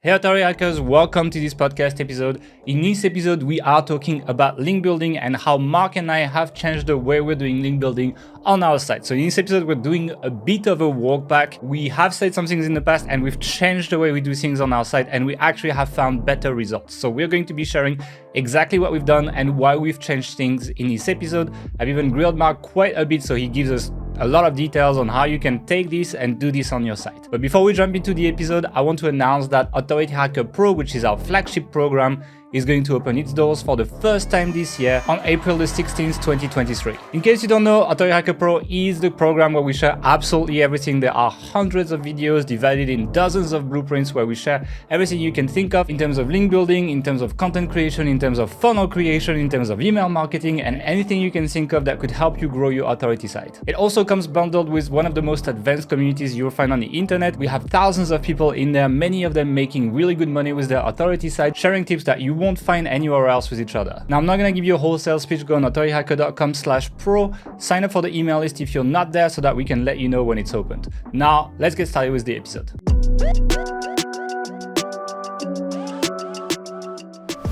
Hey Authority Hackers, welcome to this podcast episode. In this episode, we are talking about link building and how Mark and I have changed the way we're doing link building on our site. So in this episode, we're doing a bit of a walk back. We have said some things in the past and we've changed the way we do things on our site, and we actually have found better results. So we're going to be sharing exactly what we've done and why we've changed things in this episode. I've even grilled Mark quite a bit, so he gives us a lot of details on how you can take this and do this on your site. But before we jump into the episode, I want to announce that Authority Hacker Pro, which is our flagship program, is going to open its doors for the first time this year on April the 16th, 2023. In case you don't know, Authority Hacker Pro is the program where we share absolutely everything. There are hundreds of videos divided in dozens of blueprints where we share everything you can think of in terms of link building, in terms of content creation, in terms of funnel creation, in terms of email marketing, and anything you can think of that could help you grow your authority site. It also comes bundled with one of the most advanced communities you'll find on the internet. We have thousands of people in there, many of them making really good money with their authority site, sharing tips that you won't find anywhere else with each other. Now, I'm not going to give you a wholesale speech. Go on authorityhacker.com/pro, sign up for the email list if you're not there so that we can let you know when it's opened. Now, let's get started with the episode.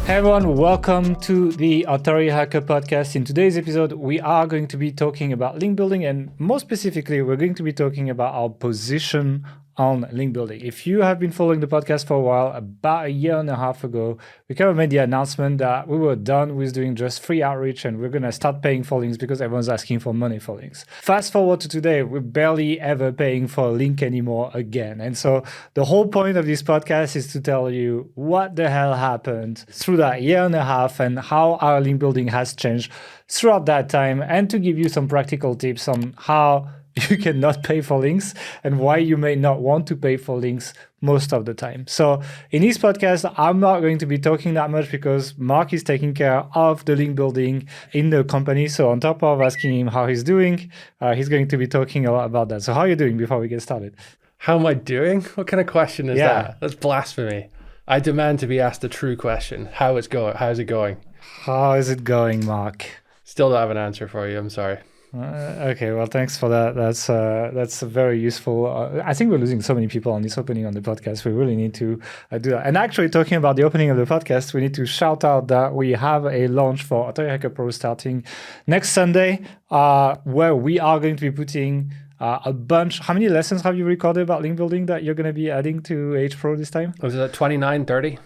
Hey everyone, welcome to the Authority Hacker podcast. In today's episode, we are going to be talking about link building, and more specifically, we're going to be talking about our position on link building. If you have been following the podcast for a while, about a year and a half ago, we kind of made the announcement that we were done with doing just free outreach and we're going to start paying for links because everyone's asking for money for links. Fast forward to today, we're barely ever paying for a link anymore again. And so the whole point of this podcast is to tell you what the hell happened through that year and a half and how our link building has changed throughout that time, and to give you some practical tips on how you cannot pay for links and why you may not want to pay for links most of the time. So in this podcast, I'm not going to be talking that much because Mark is taking care of the link building in the company. So on top of asking him how he's doing, he's going to be talking a lot about that. So how are you doing before we get started? How am I doing? What kind of question is that? That's blasphemy. I demand to be asked a true question. How is it going? How is it going, Mark? Still don't have an answer for you. I'm sorry. Okay, well, thanks for that. That's very useful. I think we're losing so many people on this opening on the podcast. We really need to do that. And actually, talking about the opening of the podcast, we need to shout out that we have a launch for Authority Hacker Pro starting next Sunday, where we are going to be putting a bunch. How many lessons have you recorded about link building that you're going to be adding to H Pro this time? Was it 29, 30?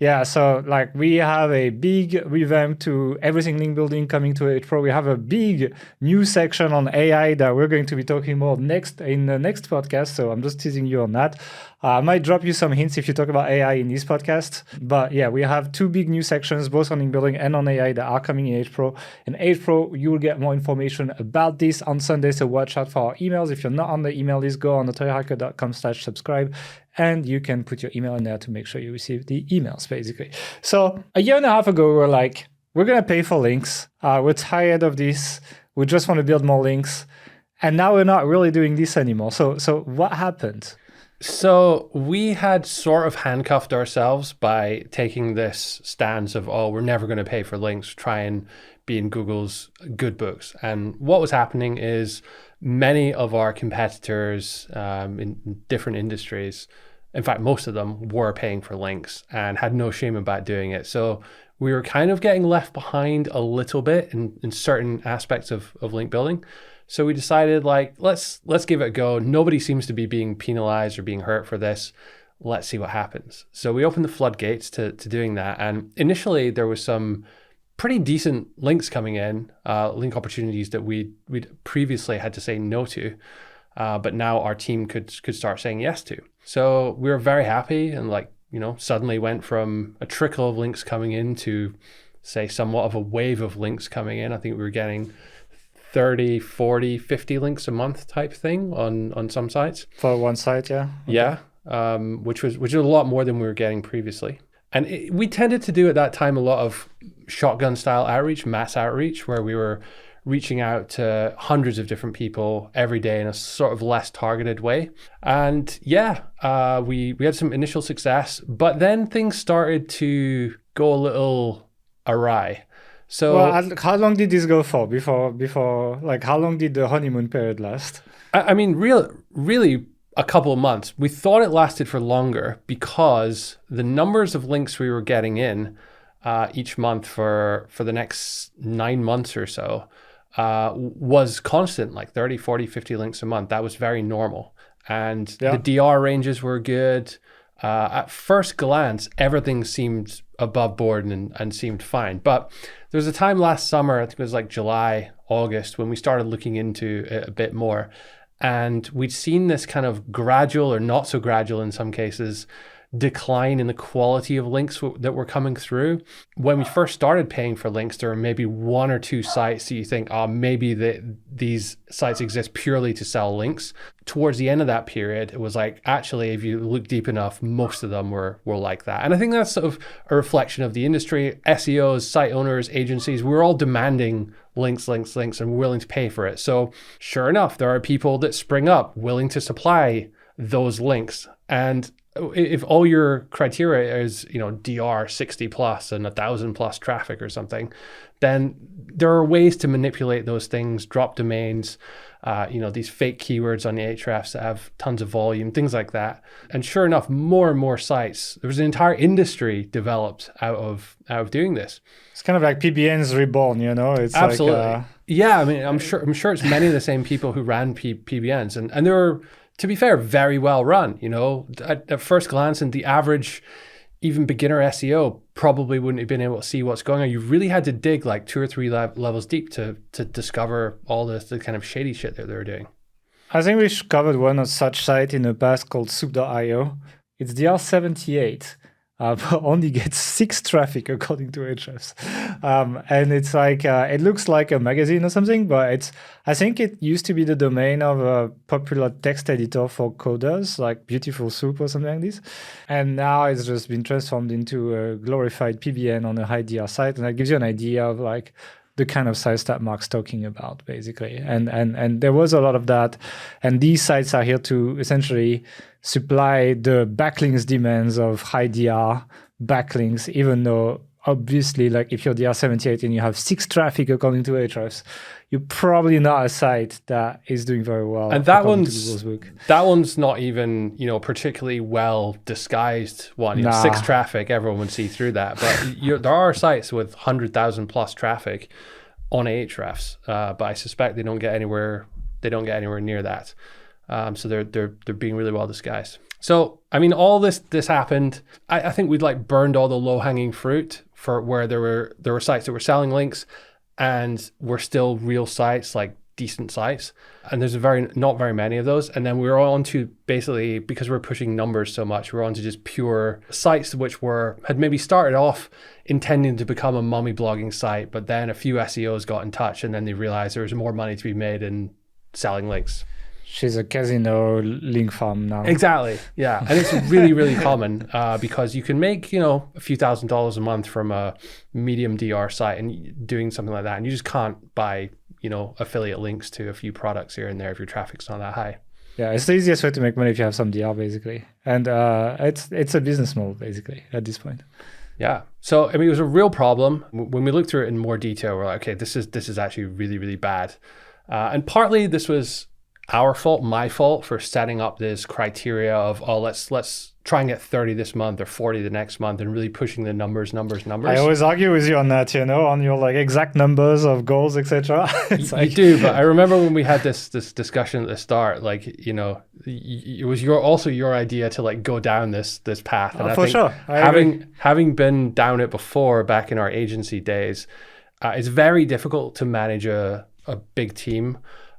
Yeah, so like we have a big revamp to everything link building coming to H Pro. We have a big new section on AI that we're going to be talking more next in the next podcast. So I'm just teasing you on that. I might drop you some hints if you talk about AI in this podcast. But yeah, we have two big new sections, both on link building and on AI, that are coming in H Pro. In H Pro, you will get more information about this on Sunday. So watch out for our emails. If you're not on the email list, go on authorityhacker.com/subscribe. And you can put your email in there to make sure you receive the emails, basically. So a year and a half ago, we were like, we're going to pay for links. We're tired of this. We just want to build more links. And now we're not really doing this anymore. So what happened? So we had sort of handcuffed ourselves by taking this stance of, we're never going to pay for links, try and be in Google's good books. And what was happening is many of our competitors in different industries, in fact, most of them were paying for links and had no shame about doing it. So we were kind of getting left behind a little bit in certain aspects of link building. So we decided, like, let's give it a go. Nobody seems to be being penalized or being hurt for this. Let's see what happens. So we opened the floodgates to doing that. And initially there was some pretty decent links coming in, link opportunities that we'd previously had to say no to, but now our team could start saying yes to. So we were very happy, and suddenly went from a trickle of links coming in to, say, somewhat of a wave of links coming in. I think we were getting 30, 40, 50 links a month type thing on some sites. For one site, yeah. Okay. Yeah, which was a lot more than we were getting previously. And we tended to do at that time a lot of shotgun style outreach, mass outreach, where we were reaching out to hundreds of different people every day in a sort of less targeted way. And we had some initial success, but then things started to go a little awry. So how long did this go for before, like how long did the honeymoon period last? I mean, really a couple of months. We thought it lasted for longer because the numbers of links we were getting in each month for the next 9 months or so was constant, like 30, 40, 50 links a month. That was very normal. And the DR ranges were good. At first glance, everything seemed above board and seemed fine. But there was a time last summer, I think it was like July, August, when we started looking into it a bit more. And we'd seen this kind of gradual, or not so gradual in some cases, decline in the quality of links that were coming through. When we first started paying for links, there were maybe 1 or 2 sites that you think, oh, maybe these sites exist purely to sell links. Towards the end of that period, it was like, actually, if you look deep enough, most of them were like that. And I think that's sort of a reflection of the industry. SEOs, site owners, agencies, we're all demanding links, and willing to pay for it. So sure enough, there are people that spring up willing to supply those links. And if all your criteria is, DR 60 plus and 1,000 plus traffic or something, then there are ways to manipulate those things, drop domains, these fake keywords on the Ahrefs that have tons of volume, things like that. And sure enough, more and more sites, there was an entire industry developed out of doing this. It's kind of like PBNs reborn, It's absolutely. Like, yeah, I mean, I'm sure it's many of the same people who ran PBNs, and they were, to be fair, very well run. At first glance, and the average, even beginner SEO probably wouldn't have been able to see what's going on. You really had to dig like 2 or 3 levels deep to discover all the kind of shady shit that they were doing. I think we covered one such site in the past called soup.io. It's DR78. But only gets 6 traffic according to Ahrefs. And it's like, it looks like a magazine or something, but I think it used to be the domain of a popular text editor for coders, like Beautiful Soup or something like this. And now it's just been transformed into a glorified PBN on a high DR site. And that gives you an idea of like the kind of size that Mark's talking about, basically. And there was a lot of that. And these sites are here to essentially supply the backlinks demands of high DR backlinks, even though obviously, like if you're DR78 and you have 6 traffic according to Ahrefs, you're probably not a site that is doing very well. And that one's not even, particularly well disguised one. 6 traffic, everyone would see through that. But there are sites with 100,000 plus traffic on Ahrefs, but I suspect they don't get anywhere near that. So they're being really well disguised. So, I mean, all this happened. I think we'd like burned all the low hanging fruit for where there were sites that were selling links and were still real sites, like decent sites. And there's not very many of those. And then we were on to basically, because we're pushing numbers so much, we're on to just pure sites which had maybe started off intending to become a mummy blogging site, but then a few SEOs got in touch and then they realized there was more money to be made in selling links. She's a casino link farm now. Exactly. Yeah. And it's really, really common because you can make, a few $1,000s a month from a medium DR site and doing something like that. And you just can't buy, affiliate links to a few products here and there if your traffic's not that high. Yeah, it's the easiest way to make money if you have some DR, basically. And it's a business model, basically, at this point. Yeah. So, I mean, it was a real problem. When we looked through it in more detail, we're like, okay, this is actually really, really bad. And partly this was my fault for setting up this criteria of, let's try and get 30 this month or 40 the next month and really pushing the numbers. I always argue with you on that, on your like exact numbers of goals, etc. You do, but I remember when we had this discussion at the start, like, it was your idea to like go down this path. And I think sure. having been down it before back in our agency days, it's very difficult to manage a big team.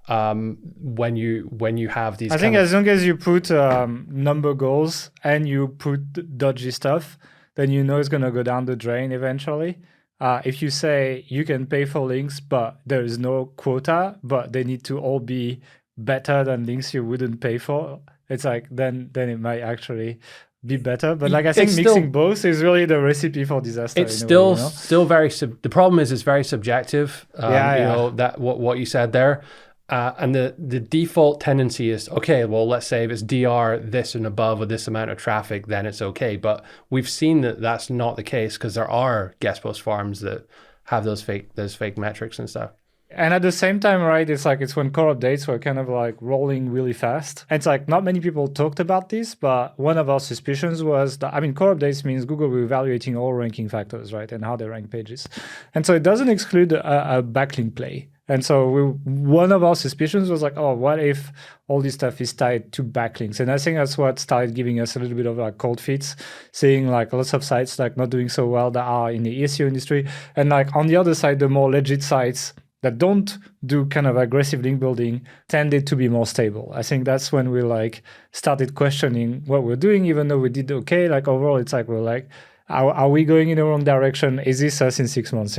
When you have these, I think as long as you put number goals and you put dodgy stuff, then it's going to go down the drain eventually. If you say you can pay for links, but there is no quota, but they need to all be better than links you wouldn't pay for, it's like then it might actually be better. But like I think mixing both is really the recipe for disaster. It's still very the problem is it's very subjective. That what you said there. And the default tendency is, okay, well, let's say if it's DR this and above or this amount of traffic, then it's okay. But we've seen that that's not the case because there are guest post farms that have those fake metrics and stuff. And at the same time, right, it's when core updates were kind of like rolling really fast. And it's like not many people talked about this, but one of our suspicions was that, core updates means Google will evaluating all ranking factors, right, and how they rank pages. And so it doesn't exclude a backlink play. And so one of our suspicions was like, oh, what if all this stuff is tied to backlinks? And I think that's what started giving us a little bit of like cold feet, seeing like lots of sites like not doing so well that are in the SEO industry. And like on the other side, the more legit sites that don't do kind of aggressive link building tended to be more stable. I think that's when we like started questioning what we're doing, even though we did okay. Like overall, it's like we're like, are we going in the wrong direction? Is this us in 6 months,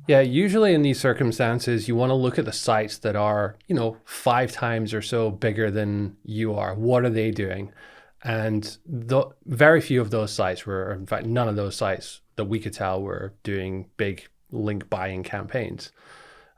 Yeah, usually in these circumstances, you want to look at the sites that are, 5 times or so bigger than you are. What are they doing? And very few of those sites were, in fact, none of those sites that we could tell were doing big link buying campaigns.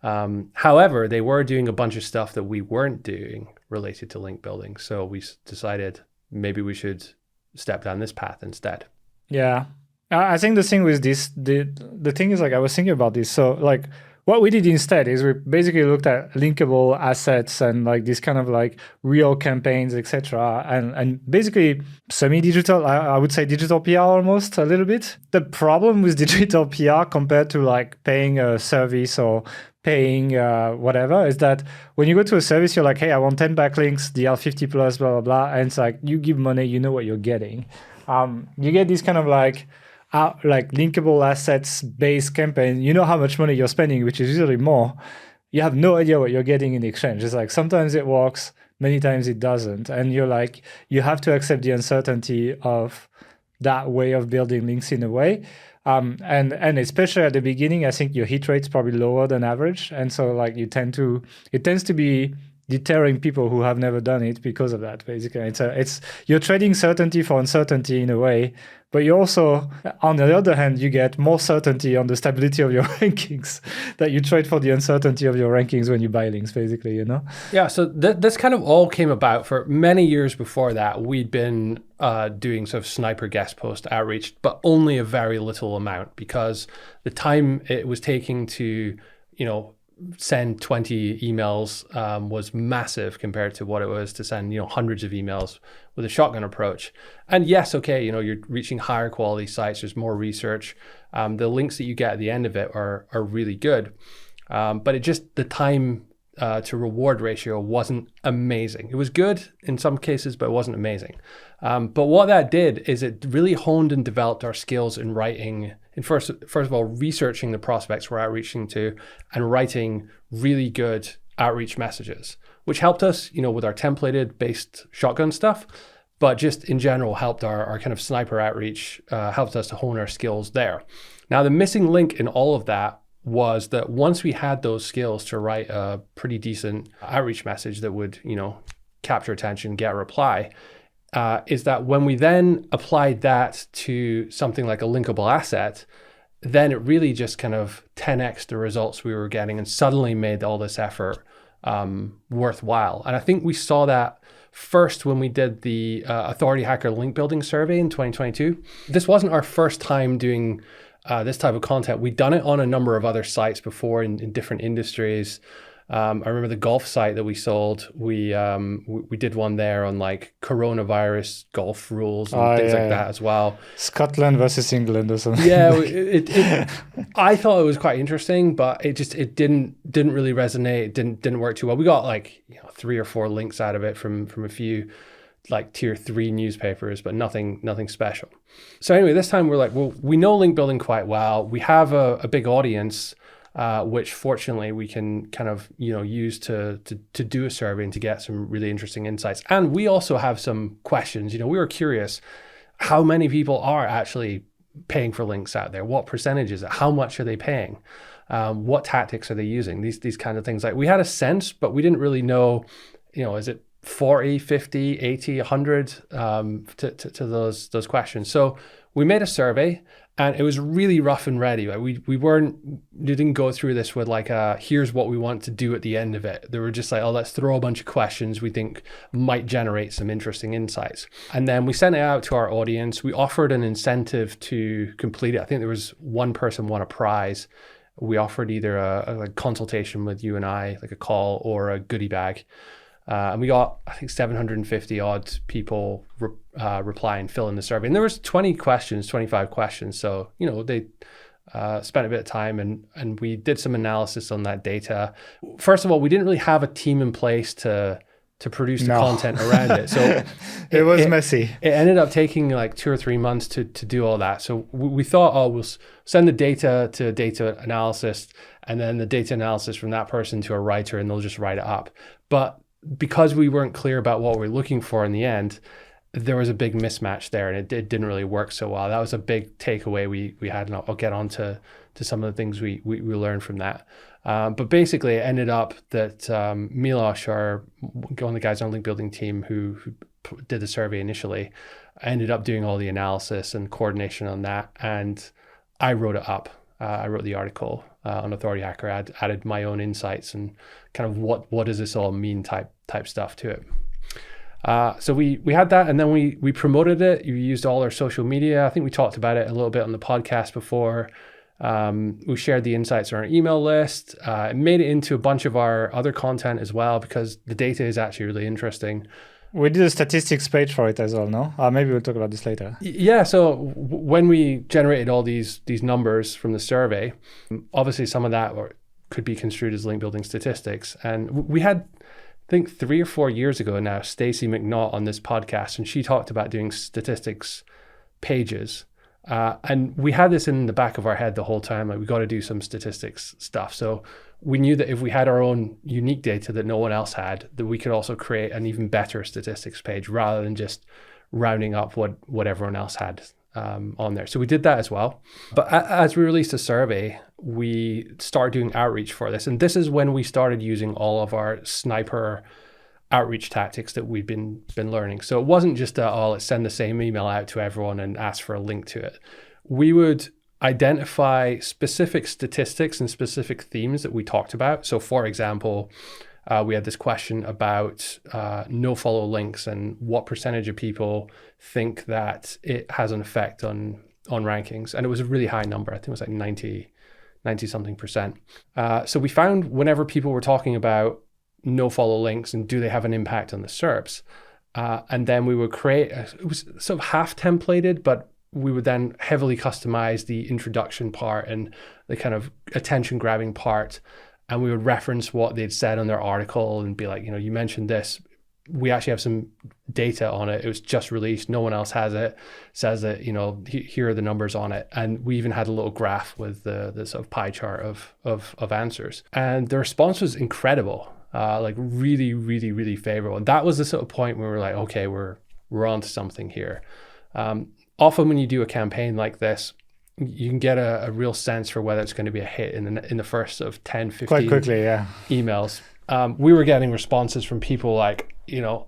However, they were doing a bunch of stuff that we weren't doing related to link building. So we decided maybe we should step down this path instead. Yeah. I think the thing with this, the thing is like I was thinking about this. So like what we did instead is we basically looked at linkable assets and like this kind of like real campaigns, etc. And basically semi-digital, I would say digital PR almost a little bit. The problem with digital PR compared to like paying a service or paying whatever is that when you go to a service, you're like, hey, I want 10 backlinks, DL50 plus, blah, blah, blah. And it's like you give money, you know what you're getting. You get this kind of like linkable assets based campaign, you know how much money you're spending, which is usually more. You have no idea what you're getting in exchange. It's like sometimes it works, many times it doesn't. And you're like, you have to accept the uncertainty of that way of building links in a way. And especially at the beginning, I think your hit rate's probably lower than average. And so like it tends to be deterring people who have never done it because of that, basically. It's you're trading certainty for uncertainty in a way, but you also, on the other hand, you get more certainty on the stability of your rankings that you trade for the uncertainty of your rankings when you buy links, basically, Yeah, so this kind of all came about for many years before that. We'd been doing sort of sniper guest post outreach, but only a very little amount because the time it was taking to, send 20 emails was massive compared to what it was to send hundreds of emails with a shotgun approach. And yes, okay, you're reaching higher quality sites, there's more research, the links that you get at the end of it are really good, but the time to reward ratio wasn't amazing. It was good in some cases, but it wasn't amazing. But what that did is it really honed and developed our skills in writing, and first of all, researching the prospects we're outreaching to and writing really good outreach messages, which helped us, with our templated based shotgun stuff, but just in general helped our kind of sniper outreach, helped us to hone our skills there. Now, the missing link in all of that was that once we had those skills to write a pretty decent outreach message that would, capture attention, get a reply, is that when we then applied that to something like a linkable asset, then it really just kind of 10x the results we were getting and suddenly made all this effort worthwhile. And I think we saw that first when we did the Authority Hacker link building survey in 2022. This wasn't our first time doing this type of content. We'd done it on a number of other sites before in different industries. I remember the golf site that we sold. We did one there on like coronavirus golf rules and things like that as well. Scotland versus England or something. Yeah, I thought it was quite interesting, but it didn't really resonate. It didn't work too well. We got like 3 or 4 links out of it from a few like tier 3 newspapers, but nothing special. So anyway, this time we're like, well, we know link building quite well. We have a big audience, which fortunately we can kind of use to do a survey and to get some really interesting insights. And we also have some questions. We were curious how many people are actually paying for links out there. What percentage is it? How much are they paying? What tactics are they using? These kinds of things. Like we had a sense, but we didn't really know. Is it 40, 50, 80, 100 to those questions. So we made a survey and it was really rough and ready. Like we didn't go through this with like here's what we want to do at the end of it. They were just like, let's throw a bunch of questions we think might generate some interesting insights. And then we sent it out to our audience. We offered an incentive to complete it. I think there was one person won a prize we offered either a consultation with you and I, like a call, or a goodie bag. And we got, I think, 750 odd people reply and fill in the survey. And there was 25 questions. So, they spent a bit of time and we did some analysis on that data. First of all, we didn't really have a team in place to produce the content around it. So it was messy. It ended up taking like 2 or 3 months to do all that. So we thought, we'll send the data to a data analysis and then the data analysis from that person to a writer and they'll just write it up. But because we weren't clear about what we were looking for in the end, there was a big mismatch there and it didn't really work so well. That was a big takeaway we had, and I'll get on to some of the things we learned from that. But basically it ended up that Milosh, one of the guys on the link building team who did the survey initially, ended up doing all the analysis and coordination on that. And I wrote it up. I wrote the article on Authority Hacker, added my own insights and kind of what does this all mean type stuff to it. So we had that, and then we promoted it. We used all our social media. I think we talked about it a little bit on the podcast before. We shared the insights on our email list. It made it into a bunch of our other content as well because the data is actually really interesting. We did a statistics page for it as well, no? Maybe we'll talk about this later. Yeah, so when we generated all these numbers from the survey, obviously some of that could be construed as link building statistics. And we had, I think 3 or 4 years ago now, Stacey McNaught on this podcast, and she talked about doing statistics pages. And we had this in the back of our head the whole time, like we got to do some statistics stuff. So we knew that if we had our own unique data that no one else had, that we could also create an even better statistics page rather than just rounding up what everyone else had on there. So we did that as well. But as we released a survey, we started doing outreach for this. And this is when we started using all of our sniper outreach tactics that we've been learning. So it wasn't just let's send the same email out to everyone and ask for a link to it. We would identify specific statistics and specific themes that we talked about. So for example, we had this question about no follow links and what percentage of people think that it has an effect on rankings. And it was a really high number. I think it was like 90 something percent. So we found whenever people were talking about no follow links and do they have an impact on the SERPs, and then we would create, it was sort of half templated, but we would then heavily customize the introduction part and the kind of attention grabbing part. And we would reference what they'd said on their article and be like, you mentioned this. We actually have some data on it. It was just released. No one else has it. Says that, here are the numbers on it. And we even had a little graph with the sort of pie chart of answers. And the response was incredible, like really, really, really favorable. And that was the sort of point where we're like, okay, we're onto something here. Often when you do a campaign like this, you can get a real sense for whether it's going to be a hit in the first sort of 10, 15 quite quickly, yeah. emails. We were getting responses from people like,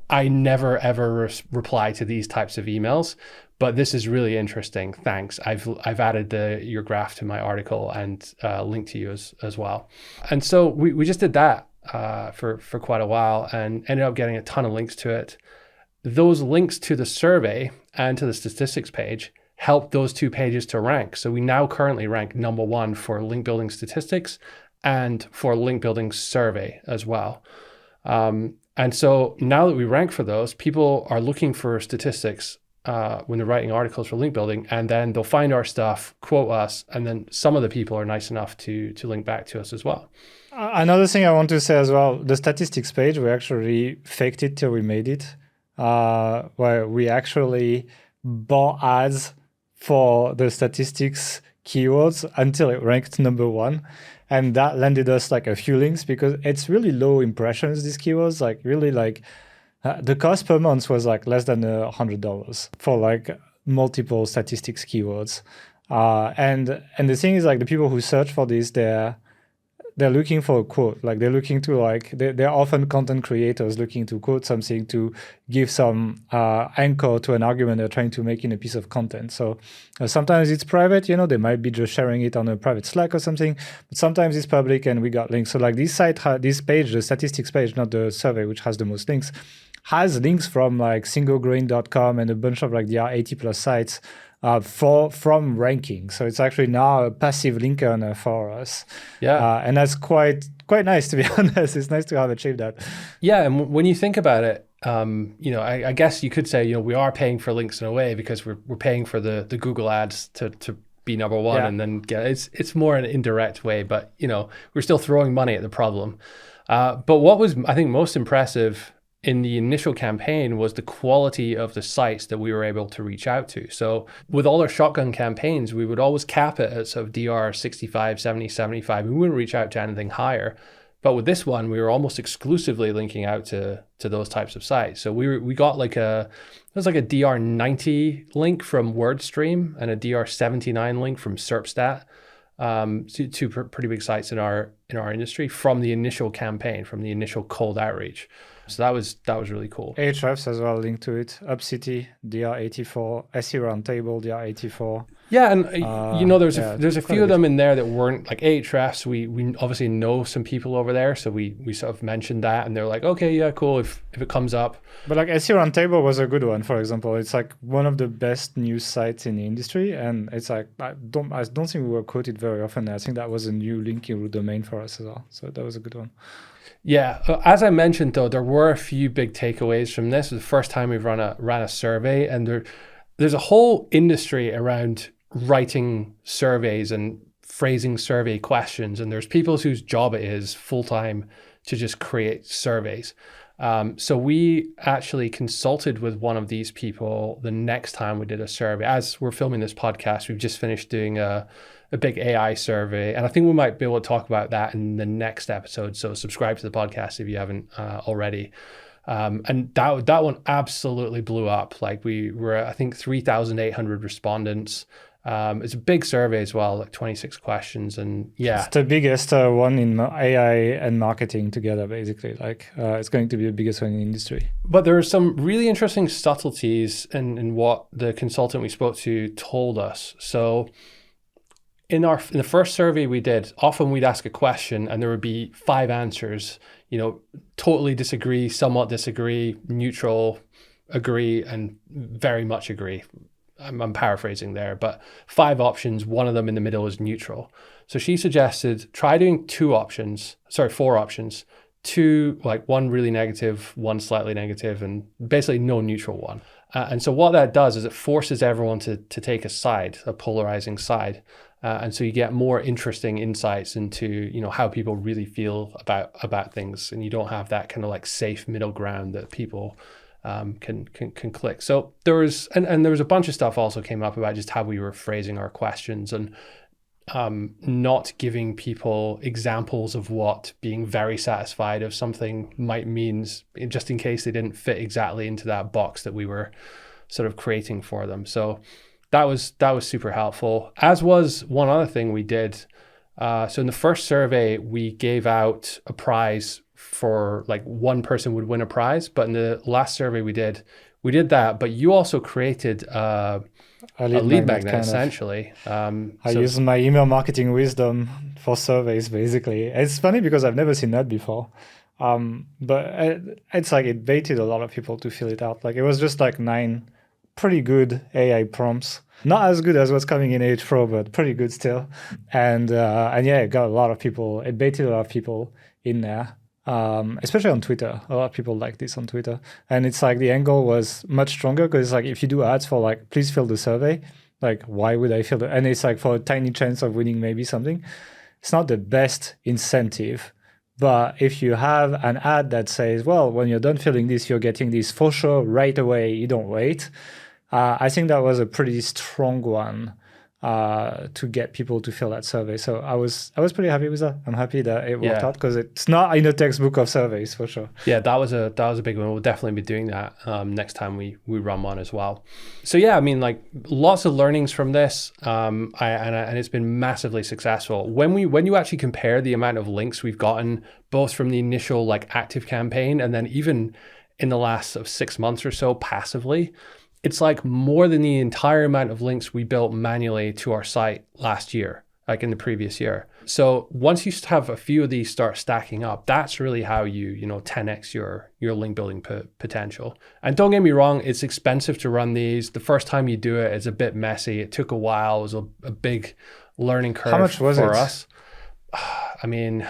I never ever reply to these types of emails, but this is really interesting. Thanks. I've added your graph to my article and linked to you as well. And so we just did that for quite a while and ended up getting a ton of links to it. Those links to the survey and to the statistics page help those 2 pages to rank. So we now currently rank number 1 for link building statistics and for link building survey as well. And so now that we rank for those, people are looking for statistics when they're writing articles for link building, and then they'll find our stuff, quote us, and then some of the people are nice enough to link back to us as well. Another thing I want to say as well, the statistics page, we actually faked it till we made it, where we actually bought ads for the statistics keywords until it ranked number 1. And that landed us like a few links because it's really low impressions, these keywords, like really like the cost per month was like less than $100 for like multiple statistics keywords. And the thing is like the people who search for this, they're looking for a quote, like they're looking to like, they're often content creators looking to quote something to give some anchor to an argument they're trying to make in a piece of content. So sometimes it's private, they might be just sharing it on a private Slack or something, but sometimes it's public and we got links. So like this page, the statistics page, not the survey, which has the most links, has links from like singlegrain.com and a bunch of like the 80 plus sites from ranking. So it's actually now a passive link earner for us. Yeah. And that's quite nice, to be honest. It's nice to have achieved that. Yeah, and when you think about it, I guess you could say, we are paying for links in a way because we're paying for the Google ads to be number one, and then get it's more an indirect way, but we're still throwing money at the problem. But what was, I think, most impressive in the initial campaign was the quality of the sites that we were able to reach out to. So with all our shotgun campaigns, we would always cap it at sort of DR 65, 70, 75. We wouldn't reach out to anything higher. But with this one, we were almost exclusively linking out to those types of sites. So we got it was like a DR 90 link from WordStream and a DR 79 link from SERPstat. Two pretty big sites in our industry from the initial campaign, from the initial cold outreach. So that was really cool. Ahrefs as well linked to it. UpCity, DR84, SE Roundtable, DR84. Yeah, and there's a few of them in there that weren't like Ahrefs. We obviously know some people over there, so we sort of mentioned that, and they're like, okay, yeah, cool, if it comes up. But like SE Roundtable was a good one, for example. It's like one of the best news sites in the industry, and it's like I don't think we were quoted very often. I think that was a new linking domain for us as well. So that was a good one. Yeah, as I mentioned though, there were a few big takeaways from this. It was the first time we've ran a survey, and there's a whole industry around writing surveys and phrasing survey questions, and there's people whose job it is full-time to just create surveys. So we actually consulted with one of these people the next time we did a survey. As we're filming this podcast, we've just finished doing a big AI survey, and I think we might be able to talk about that in the next episode. So subscribe to the podcast if you haven't already. And that one absolutely blew up. Like we were, I think, 3,800 respondents. It's a big survey as well, like 26 questions, and yeah. It's the biggest one in AI and marketing together, basically. Like it's going to be the biggest one in the industry. But there are some really interesting subtleties in what the consultant we spoke to told us. So in the first survey we did, often we'd ask a question and there would be 5 answers, totally disagree, somewhat disagree, neutral, agree, and very much agree. I'm paraphrasing there, but 5 options, one of them in the middle is neutral. So she suggested try doing 4 options, 2, like one really negative, one slightly negative, and basically no neutral one. And so what that does is it forces everyone to take a side, a polarizing side. And so you get more interesting insights into, how people really feel about things. And you don't have that kind of like safe middle ground that people can click. So there was a bunch of stuff also came up about just how we were phrasing our questions and not giving people examples of what being very satisfied of something might mean, just in case they didn't fit exactly into that box that we were sort of creating for them. So that was super helpful, as was one other thing we did. So in the first survey, we gave out a prize for like one person would win a prize. But in the last survey we did that. But you also created a lead magnet essentially. I use my email marketing wisdom for surveys, basically. It's funny because I've never seen that before. But it's like it baited a lot of people to fill it out. Like it was just like 9 pretty good AI prompts. Not as good as what's coming in H Pro, but pretty good still. And yeah, it got a lot of people. It baited a lot of people in there, especially on Twitter. A lot of people like this on Twitter. And it's like the angle was much stronger because it's like if you do ads for like, please fill the survey, like why would I fill it? And it's like for a tiny chance of winning maybe something. It's not the best incentive. But if you have an ad that says, well, when you're done filling this, you're getting this for sure right away, you don't wait. I think that was a pretty strong one to get people to fill that survey. So I was pretty happy with that. I'm happy that it worked out because it's not in a textbook of surveys for sure. Yeah, that was a big one. We'll definitely be doing that next time we run one as well. So yeah, I mean, like lots of learnings from this, and it's been massively successful. When you actually compare the amount of links we've gotten, both from the initial like active campaign and then even in the last 6 months or so passively, it's like more than the entire amount of links we built manually to our site last year. like in the previous year. So once you have a few of these start stacking up, that's really how you 10x your link building potential. And don't get me wrong, it's expensive to run these. The first time you do it, it's a bit messy. It took a while. It was a big learning curve. How much was for it? us. I mean,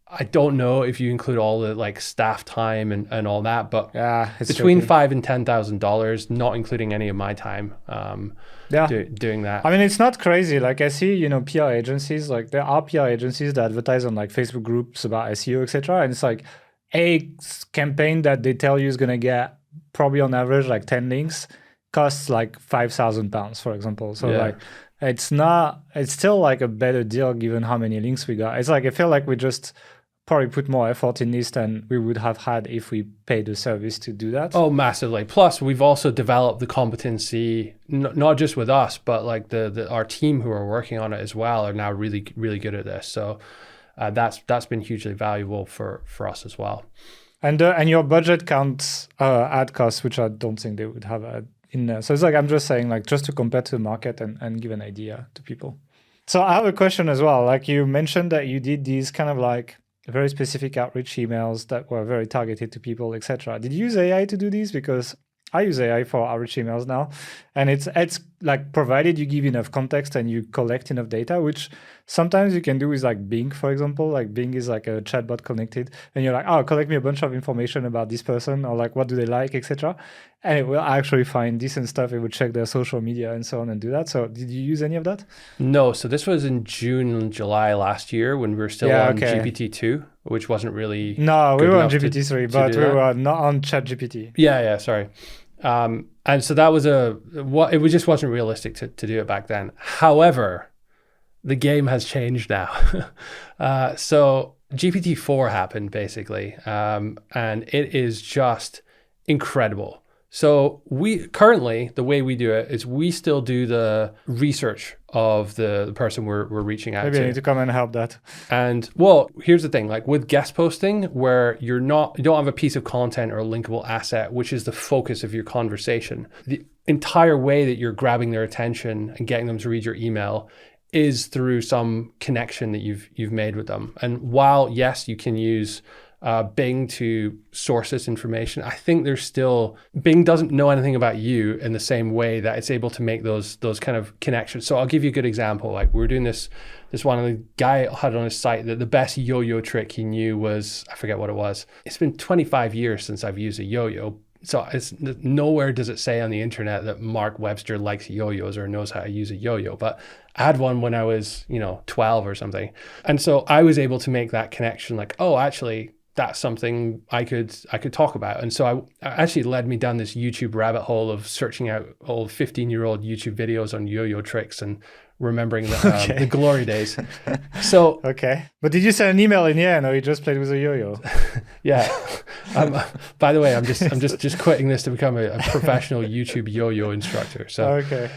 I don't know if you include all the like staff time and all that, but Yeah, it's between tricky. $5,000 and $10,000, not including any of my time Yeah. doing that. I mean, it's not crazy. Like I see, PR agencies, like there are PR agencies that advertise on like Facebook groups about SEO, etc. And it's like a campaign that they tell you is gonna get probably on average like 10 links costs like £5,000, for example. So Yeah. like it's still like a better deal given how many links we got. It's like I feel like we just probably put more effort in this than we would have had if we paid the service to do that. Oh, massively. Plus, we've also developed the competency, not just with us, but like our team who are working on it as well are now really, really good at this. So that's been hugely valuable for us as well. And your budget counts ad costs, which I don't think they would have in there. So it's like I'm just saying, like just to compare to the market and give an idea to people. So I have a question as well. Like you mentioned that you did these kind of like very specific outreach emails that were very targeted to people, etc. Did you use AI to do these? Because I use AI for outreach emails now, and it's like provided you give enough context and you collect enough data, which sometimes you can do with like Bing, for example. Like Bing is like a chatbot connected, and you're like, oh, collect me a bunch of information about this person, or like what do they like, etc. And it will actually find decent stuff. It would check their social media and so on and do that. So did you use any of that? No, so this was in June and July last year when we were still on GPT-2, which wasn't really. No, we good were on enough GPT-3, but we were not on ChatGPT. Yeah, sorry. And so that was it just wasn't realistic to do it back then. However, the game has changed now. So GPT-4 happened basically, and it is just incredible. So we currently, the way we do it is we still do the research of the person we're reaching out to. Maybe I need to come and help that. And well, here's the thing, like with guest posting, where you don't have a piece of content or a linkable asset, which is the focus of your conversation. The entire way that you're grabbing their attention and getting them to read your email is through some connection that you've made with them. And while yes, you can use Bing to source this information, I think Bing doesn't know anything about you in the same way that it's able to make those kind of connections. So I'll give you a good example. Like we're doing this one, of the guy had on his site that the best yo-yo trick he knew was, I forget what it was. It's been 25 years since I've used a yo-yo. So it's nowhere does it say on the internet that Mark Webster likes yo-yos or knows how to use a yo-yo, but I had one when I was, 12 or something. And so I was able to make that connection like, oh, actually, that's something I could talk about. And so I actually led me down this YouTube rabbit hole of searching out old 15-year-old YouTube videos on yo-yo tricks and remembering the glory days. So okay, but did you send an email in the end, or you just played with a yo-yo? Yeah. By the way, I'm just quitting this to become a professional YouTube yo-yo instructor. So okay.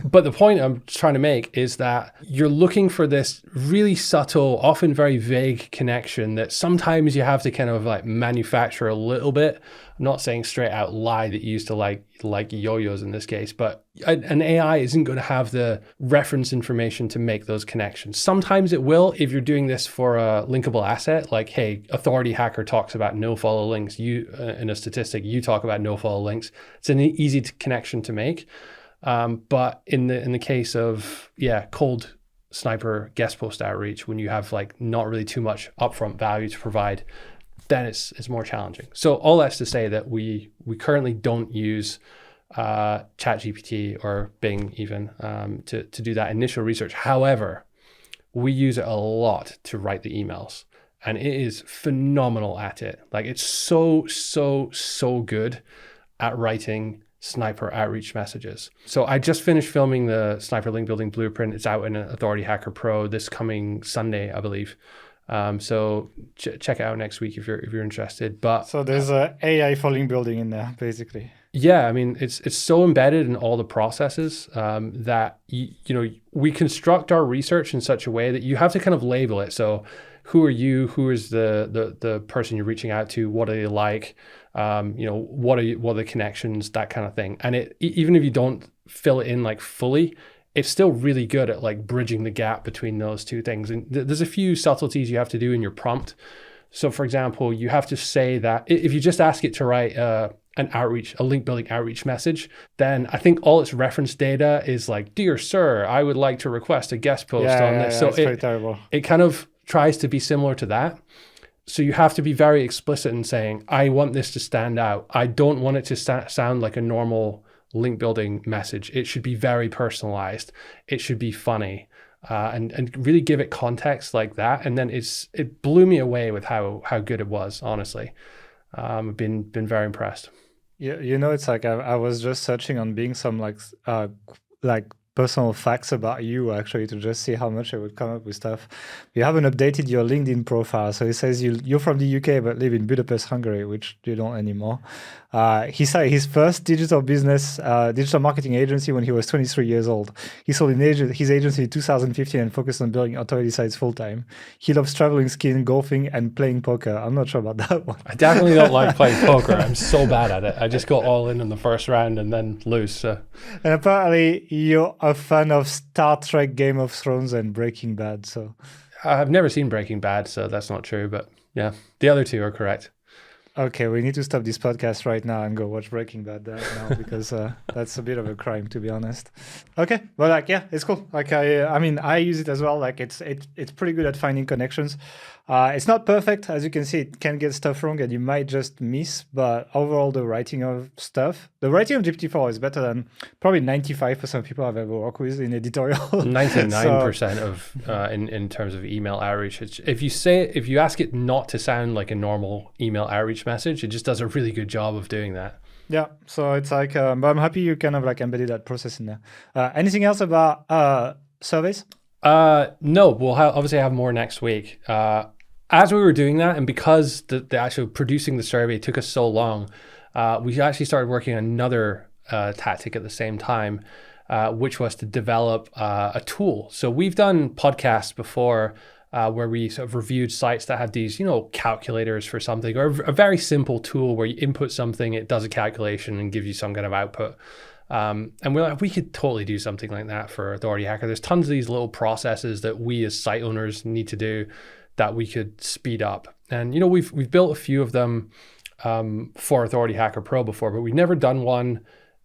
But the point I'm trying to make is that you're looking for this really subtle, often very vague connection that sometimes you have to kind of like manufacture a little bit. I'm not saying straight out lie that you used to like yo-yos in this case, but an AI isn't going to have the reference information to make those connections. Sometimes it will if you're doing this for a linkable asset, like, hey, Authority Hacker talks about no-follow links. You in a statistic, you talk about no-follow links. It's an easy connection to make. But in the case of, cold sniper guest post outreach, when you have like not really too much upfront value to provide, then it's more challenging. So all that's to say that we currently don't use ChatGPT or Bing even to do that initial research. However, we use it a lot to write the emails, and it is phenomenal at it. Like it's so good at writing sniper outreach messages. So I just finished filming the sniper link building blueprint. It's out in Authority Hacker Pro this coming Sunday, I believe. So check it out next week if you're interested. But so there's a AI for link building in there, basically. Yeah, I mean it's so embedded in all the processes that we construct our research in such a way that you have to kind of label it. So who are you? Who is the person you're reaching out to? What are they like? What are the connections? That kind of thing. And even if you don't fill it in like fully, it's still really good at like bridging the gap between those two things. And there's a few subtleties you have to do in your prompt. So for example, you have to say that if you just ask it to write a link building outreach message, then I think all its reference data is like, "Dear sir, I would like to request a guest post on this." So it's pretty terrible. It kind of tries to be similar to that. So you have to be very explicit in saying, I want this to stand out. I don't want it to sound like a normal link building message. It should be very personalized. It should be funny. And really give it context like that. And then it blew me away with how good it was, honestly. I've been very impressed. Yeah, it's like I was just searching on Bing some like personal facts about you, actually, to just see how much I would come up with stuff. You haven't updated your LinkedIn profile. So it says you're from the UK but live in Budapest, Hungary, which you don't anymore. He started his first digital marketing agency when he was 23 years old. He sold his agency in 2015 and focused on building authority sites full-time. He loves traveling, skiing, golfing, and playing poker. I'm not sure about that one. I definitely don't like playing poker. I'm so bad at it. I just go all in the first round and then lose. So. And apparently you're a fan of Star Trek, Game of Thrones, and Breaking Bad. So I've never seen Breaking Bad, so that's not true. But yeah, the other two are correct. Okay, we need to stop this podcast right now and go watch Breaking Bad now because that's a bit of a crime, to be honest. Okay, well, it's cool. I use it as well. Like it's pretty good at finding connections. It's not perfect, as you can see. It can get stuff wrong, and you might just miss. But overall, the writing of GPT-4 is better than probably 95% of people I've ever worked with in editorial. 99% of in terms of email outreach. If you ask it not to sound like a normal email outreach message, it just does a really good job of doing that. Yeah, so it's like, but I'm happy you kind of like embedded that process in there. Anything else about surveys? No, we'll obviously have more next week. As we were doing that, and because the actual producing the survey took us so long, we actually started working on another tactic at the same time, which was to develop a tool. So we've done podcasts before where we sort of reviewed sites that had these, calculators for something, or a very simple tool where you input something, it does a calculation and gives you some kind of output. And we're like, we could totally do something like that for Authority Hacker. There's tons of these little processes that we as site owners need to do that we could speed up. And, we've built a few of them for Authority Hacker Pro before, but we've never done one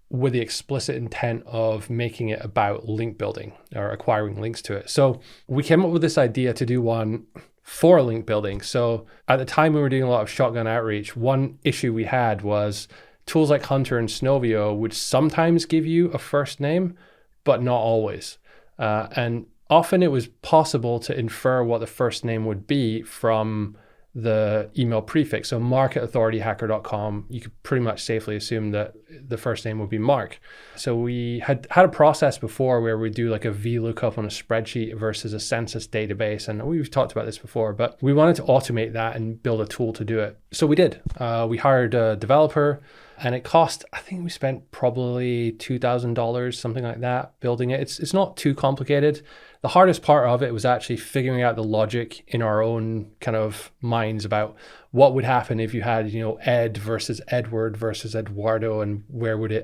with the explicit intent of making it about link building or acquiring links to it. So we came up with this idea to do one for link building. So at the time we were doing a lot of shotgun outreach, one issue we had was tools like Hunter and Snovio would sometimes give you a first name, but not always. And often it was possible to infer what the first name would be from the email prefix. So mark@authorityhacker.com, you could pretty much safely assume that the first name would be Mark. So we had a process before where we do like a VLOOKUP on a spreadsheet versus a census database. And we've talked about this before, but we wanted to automate that and build a tool to do it. So we did. We hired a developer, and it cost, I think we spent probably $2,000, something like that, building it. It's not too complicated. The hardest part of it was actually figuring out the logic in our own kind of minds about what would happen if you had, Ed versus Edward versus Eduardo, and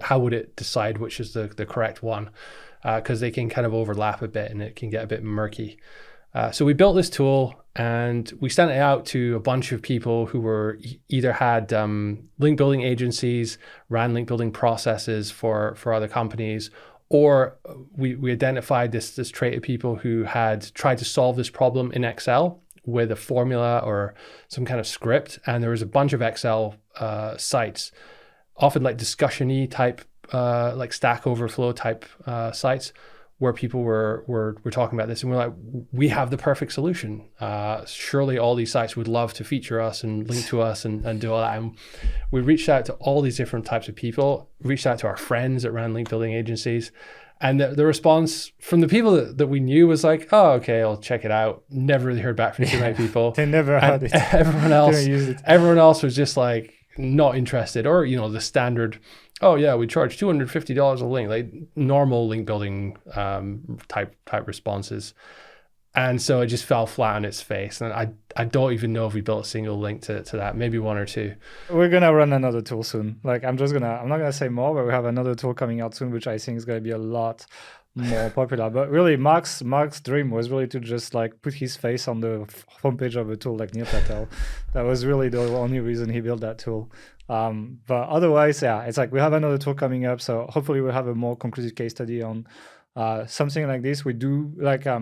how would it decide which is the correct one? Because they can kind of overlap a bit and it can get a bit murky. So we built this tool and we sent it out to a bunch of people who were either had link building agencies, ran link building processes for other companies, or we identified this trait of people who had tried to solve this problem in Excel with a formula or some kind of script. And there was a bunch of Excel sites, often like discussion-y type, like Stack Overflow type sites, where people were talking about this, and we're like, we have the perfect solution. Surely all these sites would love to feature us and link to us and do all that. And we reached out to all these different types of people, reached out to our friends that ran link building agencies. And the response from the people that we knew was like, oh, okay, I'll check it out. Never really heard back from too many people. They never had it. Everyone else was just like not interested, or, the standard, oh yeah, we charge $250 a link, like normal link building type responses. And so it just fell flat on its face. And I don't even know if we built a single link to that, maybe one or two. We're going to run another tool soon. Like I'm not going to say more, but we have another tool coming out soon, which I think is going to be a lot more popular. But really, Mark's dream was really to just like put his face on the homepage of a tool like Neil Patel. That was really the only reason he built that tool. But otherwise, yeah, it's like we have another tool coming up, so hopefully we'll have a more conclusive case study on something like this. We do like I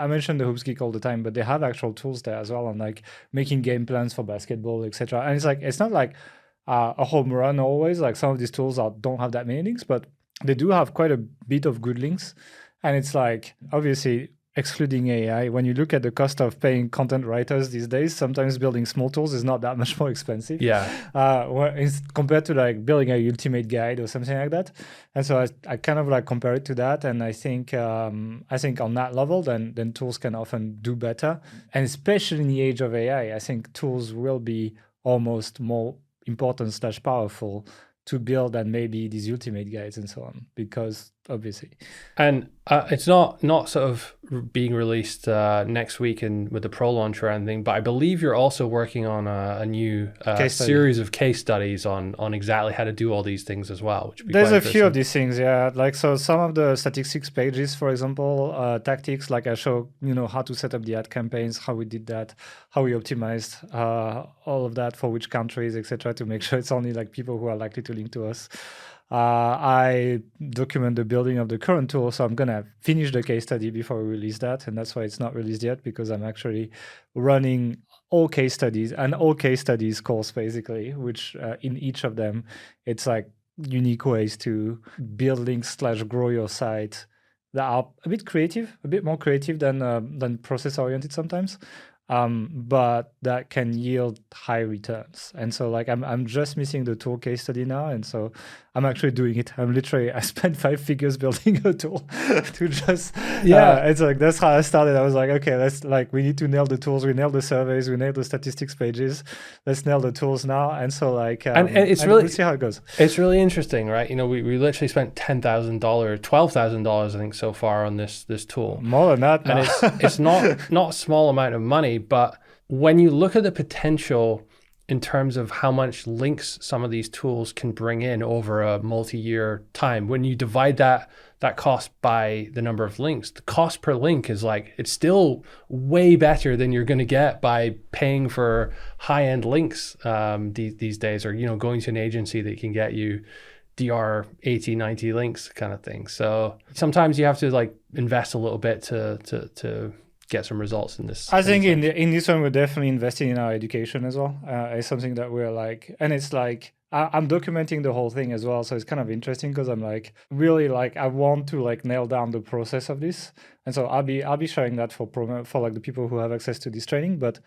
mentioned the Hoops Geek all the time, but they have actual tools there as well on like making game plans for basketball, etc. And it's like it's not like a home run always. Like some of these tools don't have that many links, but they do have quite a bit of good links. And it's like obviously excluding AI, when you look at the cost of paying content writers these days, sometimes building small tools is not that much more expensive. Compared to like building a ultimate guide or something like that. And so I kind of like compare it to that. And I think on that level, then tools can often do better. And especially in the age of AI, I think tools will be almost more important / powerful to build than maybe these ultimate guides and so on, because obviously. And it's not sort of being released next week and with the pro launch or anything, but I believe you're also working on a new series of case studies on exactly how to do all these things as well. Which would be There's a few of these things, yeah. Like so, some of the statistics pages, for example, tactics. Like I show, how to set up the ad campaigns, how we did that, how we optimized all of that for which countries, etc., to make sure it's only like people who are likely to link to us. I document the building of the current tool, so I'm gonna finish the case study before we release that, and that's why it's not released yet, because I'm actually running all case studies course basically, which in each of them it's like unique ways to build links / grow your site that are a bit more creative than process oriented sometimes. But that can yield high returns. And so like I'm just missing the tool case study now, and so I'm actually doing it. I spent 5 figures building a tool to just it's like that's how I started. I was like, okay, we need to nail the tools, we nail the surveys, we nail the statistics pages, let's nail the tools now. And so like and we'll see how it goes. It's really interesting, right? We literally spent $10,000, $12,000 I think so far on this tool. More than that now. And it's not a small amount of money, but when you look at the potential in terms of how much links some of these tools can bring in over a multi-year time, when you divide that cost by the number of links, the cost per link is like, it's still way better than you're going to get by paying for high-end links these days, or going to an agency that can get you DR 80, 90 links kind of thing. So sometimes you have to like invest a little bit to get some results in this. I think in this one, we're definitely investing in our education as well. It's something that we're like, and it's like, I'm documenting the whole thing as well. So it's kind of interesting because I'm like, really like, I want to like nail down the process of this. And so I'll be sharing that for like the people who have access to this training, but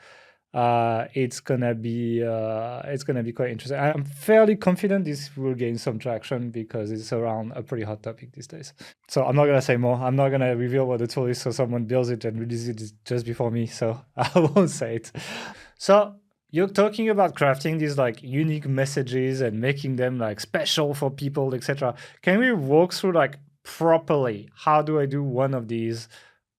it's gonna be quite interesting. I'm fairly confident this will gain some traction because it's around a pretty hot topic these days. So I'm not gonna say more. I'm not gonna reveal what the tool is, so someone builds it and releases it just before me. So I won't say it. So you're talking about crafting these like unique messages and making them like special for people, etc. Can we walk through like properly? How do I do one of these?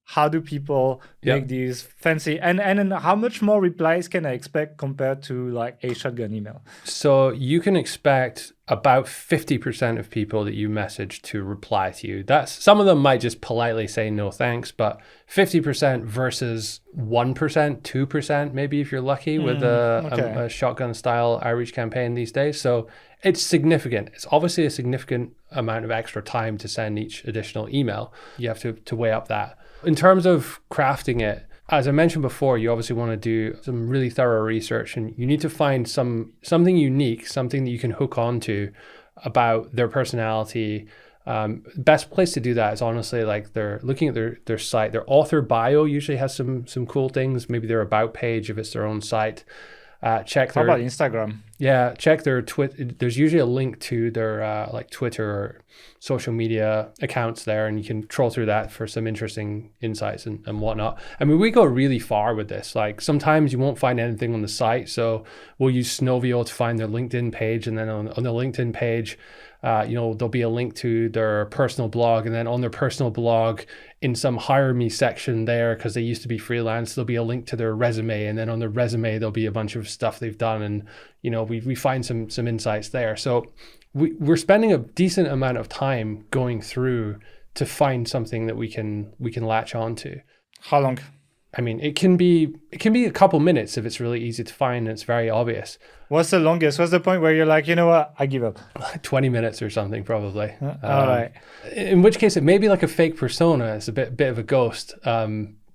How do people make these fancy? And how much more replies can I expect compared to like a shotgun email? So you can expect about 50% of people that you message to reply to you. Some of them might just politely say no thanks, but 50% versus 1%, 2%, maybe if you're lucky with a shotgun style outreach campaign these days. So it's significant. It's obviously a significant amount of extra time to send each additional email. You have to weigh up that. In terms of crafting it, as I mentioned before, you obviously want to do some really thorough research, and you need to find something unique, something that you can hook onto about their personality. Best place to do that is honestly like they're looking at their site. Their author bio usually has some cool things. Maybe their about page if it's their own site. Check their. How about Instagram? Yeah, check their Twitter. There's usually a link to their like Twitter or social media accounts there, and you can troll through that for some interesting insights and whatnot. I mean, we go really far with this. Like sometimes you won't find anything on the site, so we'll use Snowball to find their LinkedIn page, and then on the LinkedIn page, there'll be a link to their personal blog, and then on their personal blog, in some hire me section there, because they used to be freelance, there'll be a link to their resume, and then on their resume there'll be a bunch of stuff they've done, and we find some insights there. So we're spending a decent amount of time going through to find something that we can latch onto. How long? I mean, it can be a couple minutes if it's really easy to find and it's very obvious. What's the longest? What's the point where you're like, you know what, I give up? 20 minutes or something, probably. All right. In which case, it may be like a fake persona. It's a bit of a ghost.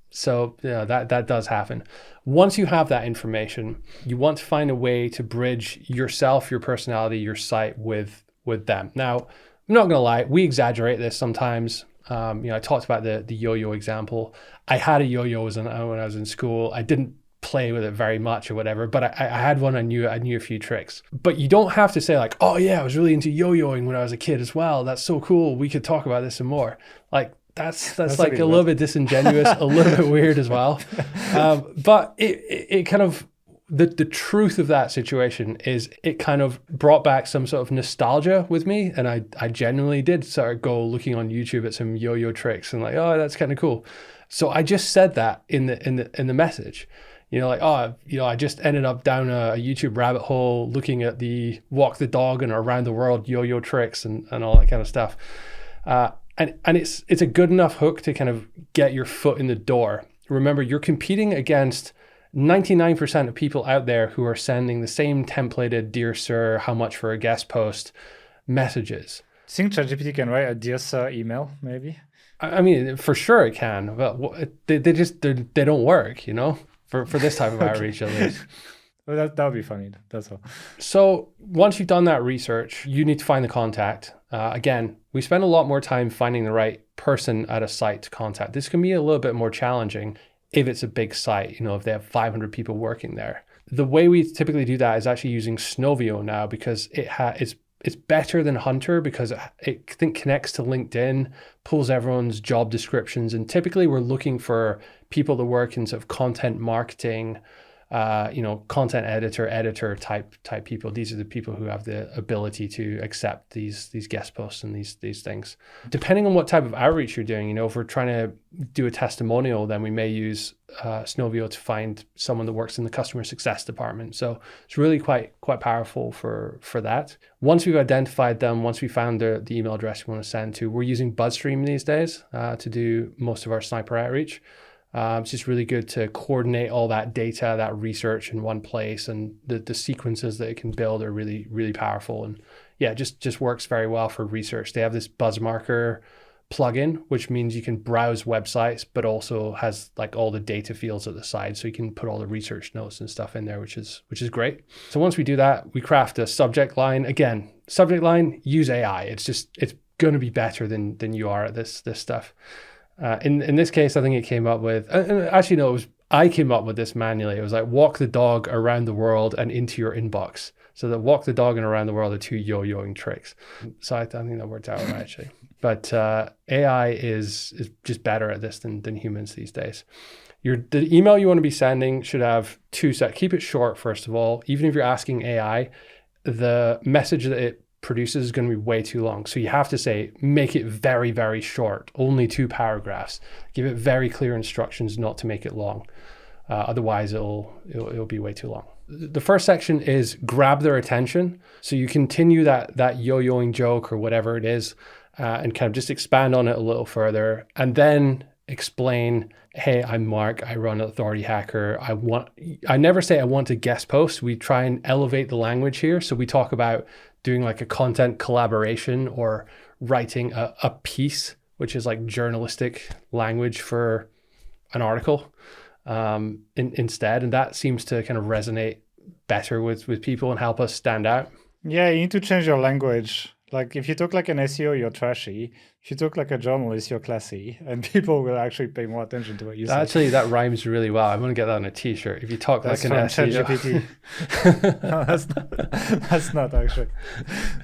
So yeah, that does happen. Once you have that information, you want to find a way to bridge yourself, your personality, your site with them. Now, I'm not going to lie, we exaggerate this sometimes. I talked about the yo-yo example. I had a yo-yo when I was in school. I didn't play with it very much or whatever, but I had one. I knew a few tricks. But you don't have to say like, oh yeah, I was really into yo-yoing when I was a kid as well. That's so cool. We could talk about this some more. Like that's like a little bit disingenuous, a little bit weird as well. But it kind of, the truth of that situation is it kind of brought back some sort of nostalgia with me. And I genuinely did start go looking on YouTube at some yo-yo tricks and like, oh, that's kind of cool. So I just said that in the message, I just ended up down a YouTube rabbit hole looking at the walk the dog and around the world yo-yo tricks and all that kind of stuff. And it's a good enough hook to kind of get your foot in the door. Remember, you're competing against 99% of people out there who are sending the same templated "Dear Sir, how much for a guest post" messages. Think ChatGPT can write a "Dear Sir" email, maybe? I mean, for sure it can, but they don't work, for this type of outreach at least. Well, that would be funny. That's all. So once you've done that research, you need to find the contact. Again, we spend a lot more time finding the right person at a site to contact. This can be a little bit more challenging if it's a big site, if they have 500 people working there. The way we typically do that is actually using Snowball now, because it's better than Hunter because it connects to LinkedIn, pulls everyone's job descriptions, and typically we're looking for people to work in sort of content marketing, content editor type people. These are the people who have the ability to accept these guest posts and these things. Depending on what type of outreach you're doing, if we're trying to do a testimonial, then we may use Snowball to find someone that works in the customer success department. So it's really quite powerful for that. Once we've identified them, once we found the email address we want to send to, we're using BuzzStream these days to do most of our sniper outreach. It's just really good to coordinate all that data, that research in one place, and the sequences that it can build are really, really powerful. And yeah, just works very well for research. They have this BuzzMarker plugin, which means you can browse websites, but also has like all the data fields at the side. So you can put all the research notes and stuff in there, which is great. So once we do that, we craft a subject line. Again, subject line, use AI. It's going to be better than you are at this stuff. In this case, I think it came up with, actually, no, I came up with this manually. It was like walk the dog around the world and into your inbox. So the walk the dog and around the world are two yo-yoing tricks. So I think that worked out right, actually. But AI is just better at this than humans these days. The email you want to be sending should have two sets. Keep it short, first of all. Even if you're asking AI, the message that it produces is going to be way too long. So you have to say, make it very, very short, only 2 paragraphs. Give it very clear instructions not to make it long. Otherwise, it'll be way too long. The first section is grab their attention. So you continue that yo-yoing joke or whatever it is, and kind of just expand on it a little further, and then explain, hey, I'm Mark, I run Authority Hacker. I never say I want to guest post. We try and elevate the language here. So we talk about doing like a content collaboration or writing a piece, which is like journalistic language for an article instead. And that seems to kind of resonate better with people and help us stand out. Yeah, you need to change your language. Like if you talk like an SEO, you're trashy. If you talk like a journalist, you're classy, and people will actually pay more attention to what you say. Actually, that rhymes really well. I'm going to get that on a T-shirt. If you talk like an SEO. ChatGPT. No, that's not actually.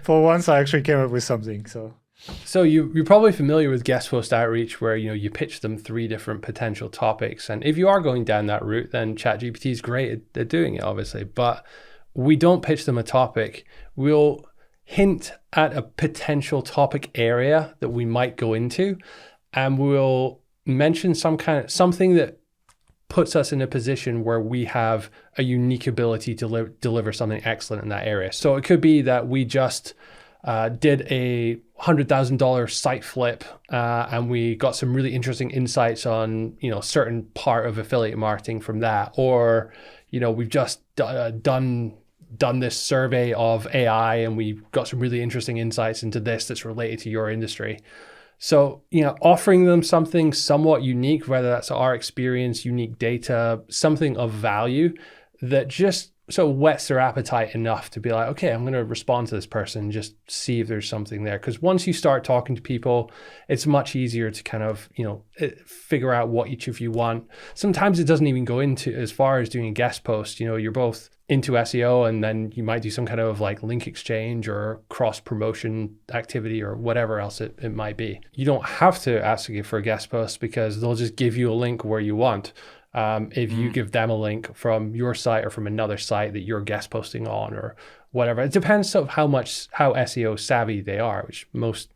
For once, I actually came up with something. So you're probably familiar with guest post outreach, where you pitch them 3 different potential topics, and if you are going down that route, then ChatGPT is great at doing it, obviously. But we don't pitch them a topic. We'll hint at a potential topic area that we might go into, and we'll mention something that puts us in a position where we have a unique ability to deliver something excellent in that area. So it could be that we just did a $100,000 site flip, and we got some really interesting insights on, certain part of affiliate marketing from that. Or, we've just done this survey of AI, and we got some really interesting insights into this that's related to your industry. So, offering them something somewhat unique, whether that's our experience, unique data, something of value that just so whets their appetite enough to be like, okay, I'm going to respond to this person, just see if there's something there. Because once you start talking to people, it's much easier to kind of, figure out what each of you want. Sometimes it doesn't even go into as far as doing a guest post. You're both into SEO, and then you might do some kind of like link exchange or cross promotion activity or whatever else it might be. You don't have to ask for a guest post because they'll just give you a link where you want. If you give them a link from your site or from another site that you're guest posting on or whatever. It depends on how SEO savvy they are, which most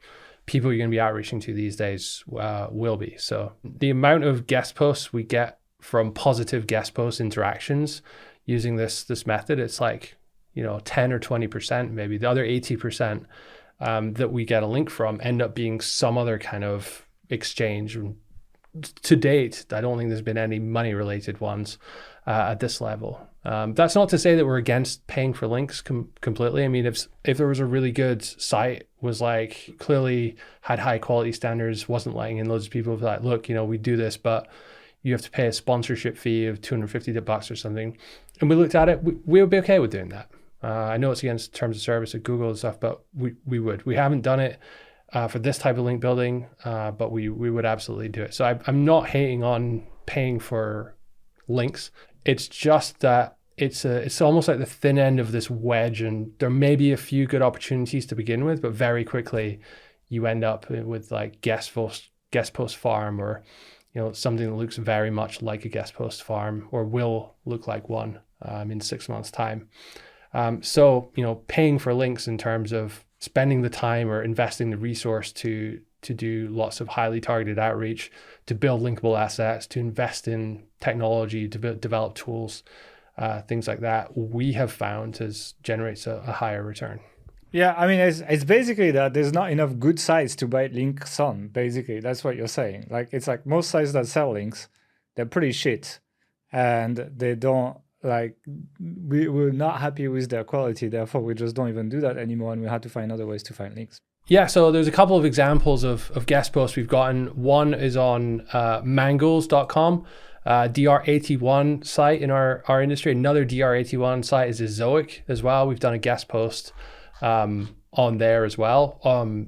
people you're going to be outreaching to these days will be. So the amount of guest posts we get from positive guest post interactions using this method, it's like, 10 or 20%, maybe. The other 80% that we get a link from end up being some other kind of exchange. To date, I don't think there's been any money-related ones at this level. That's not to say that we're against paying for links completely. I mean, if there was a really good site, was like clearly had high quality standards, wasn't letting in loads of people, like, look, we do this, but you have to pay a sponsorship fee of $250 or something. And we looked at it, we would be okay with doing that. I know it's against terms of service at Google and stuff, but we would. We haven't done it for this type of link building, but we would absolutely do it. So I'm not hating on paying for links. It's just that it's almost like the thin end of this wedge, and there may be a few good opportunities to begin with, but very quickly you end up with like guest post farm, or something that looks very much like a guest post farm, or will look like one in 6 months' time. So paying for links in terms of spending the time or investing the resource to do lots of highly targeted outreach, to build linkable assets, to invest in technology, to develop tools, things like that, we have found generates a higher return. Yeah, I mean, it's basically that there's not enough good sites to buy links on. Basically, that's what you're saying. Like, it's like most sites that sell links, they're pretty shit, and they don't, like, we're not happy with their quality. Therefore, we just don't even do that anymore, and we had to find other ways to find links. Yeah, so there's a couple of examples of guest posts we've gotten. One is on mangles.com, DR81 site in our industry. Another DR81 site is Zoic as well. We've done a guest post on there as well.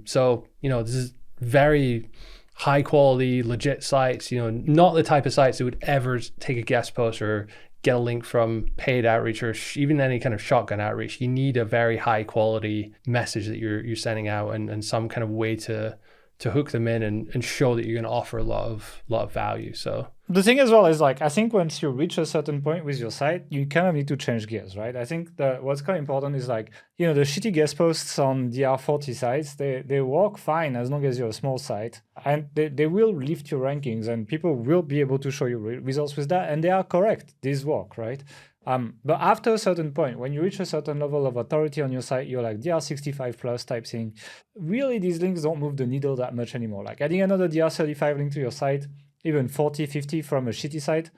So, this is very high quality, legit sites, not the type of sites that would ever take a guest post or get a link from paid outreach or even any kind of shotgun outreach. You need a very high quality message that you're sending out, and some kind of way to hook them in and show that you're going to offer a lot of value. So the thing as well is, like, I think once you reach a certain point with your site, you kind of need to change gears, right? I think that what's quite important is, like, the shitty guest posts on DR40 sites, they work fine as long as you're a small site, and they will lift your rankings, and people will be able to show you results with that, and they are correct. These work, right? But after a certain point, when you reach a certain level of authority on your site, you're like DR65 plus type thing. Really, these links don't move the needle that much anymore. Like adding another DR35 link to your site, even 40, 50 from a shitty site,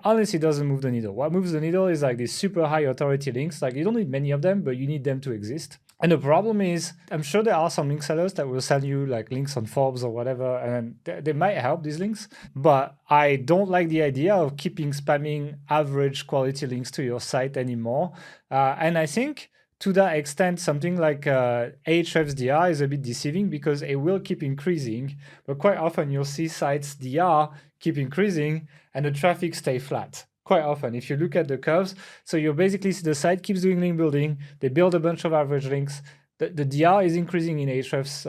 honestly doesn't move the needle. What moves the needle is like these super high authority links. Like, you don't need many of them, but you need them to exist. And the problem is, I'm sure there are some link sellers that will sell you like links on Forbes or whatever, and they might help these links. But I don't like the idea of keeping spamming average quality links to your site anymore. And I think to that extent, something like Ahrefs DR is a bit deceiving because it will keep increasing, but quite often you'll see sites DR keep increasing and the traffic stay flat. Quite often, if you look at the curves, so you basically see the site keeps doing link building, they build a bunch of average links, the DR is increasing in Ahrefs